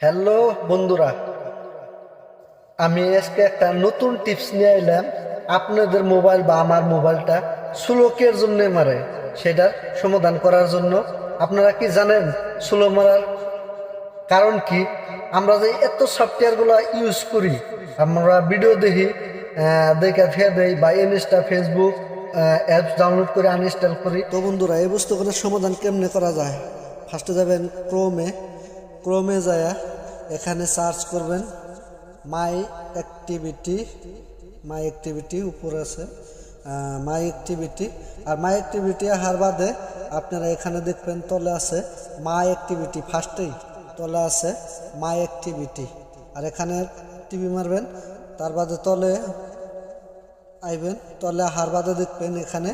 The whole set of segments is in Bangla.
হ্যালো বন্ধুরা, আমি আজকে একটা নতুন টিপস নিয়ে এলাম। আপনাদের মোবাইল বা আমার মোবাইলটা স্লোকের জন্য মারে, সেটার সমাধান করার জন্য। আপনারা কি জানেন স্লো মারার কারণ কি? আমরা যে এত সফটওয়্যারগুলো ইউজ করি, আমরা ভিডিও দেখি, দেখে ফেলে দেই, বা ইনস্টা ফেসবুক অ্যাপস ডাউনলোড করে আনইনস্টল করি। তো বন্ধুরা, এই বস্তুগুলোর সমাধান কেমনে করা যায়? ফার্স্টে যাবেন ক্রোমে যায়, এখানে সার্চ করবেন মাই অ্যাক্টিভিটি উপরে আছে মাই অ্যাক্টিভিটি। আর মাই অ্যাক্টিভিটি হার বাদে আপনারা এখানে দেখবেন তলে আছে মাই অ্যাক্টিভিটি, ফার্স্টেই তলে আছে মাই অ্যাক্টিভিটি। আর এখানে টিভি মারবেন, তার বাদে তলে আইবেন, তলে হার বাদে দেখবেন এখানে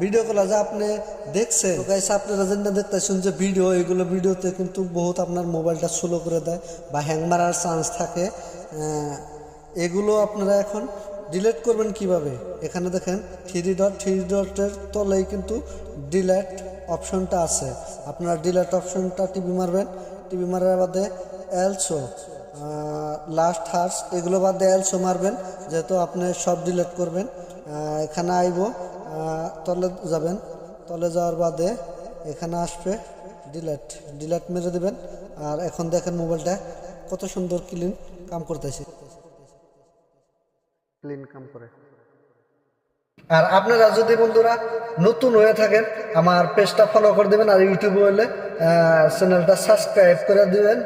ভিডিওগুলো যা আপনি দেখছেন। তো গাইস, আপনারা যেটা দেখতেছেন যে ভিডিও, এগুলো ভিডিওতে কিন্তু বহুত আপনার মোবাইলটা স্লো করে দেয় বা হ্যাং মারার চান্স থাকে। এগুলো আপনারা এখন ডিলিট করবেন কিভাবে? এখানে দেখেন থ্রি ডটের তলেই কিন্তু ডিলিট অপশনটা আছে। আপনারা ডিলিট অপশনটা টিভি মারবেন, টিভি মারার বাদে এলসো লাস্ট হার্স এগুলো বাদে এলসো মারবেন, যেহেতু আপনি সব ডিলিট করবেন। এখানে আইব, তলে যাবেন, তলে যাওয়ার বাদে এখানে আসবে ডিলিট মেরে দেবেন। আর এখন দেখেন মোবাইলটা কত সুন্দর ক্লিন কাম করতেছে, ক্লিন কাম করে। আর আপনারা যদি বন্ধুরা নতুন হয়ে থাকেন, আমার পেজটা ফলো করে দেবেন, আর ইউটিউবে হলে চ্যানেলটা সাবস্ক্রাইব করে দিবেন।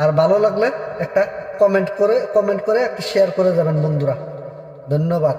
আর ভালো লাগলে একটা কমেন্ট করে একটা শেয়ার করে যাবেন বন্ধুরা। ধন্যবাদ।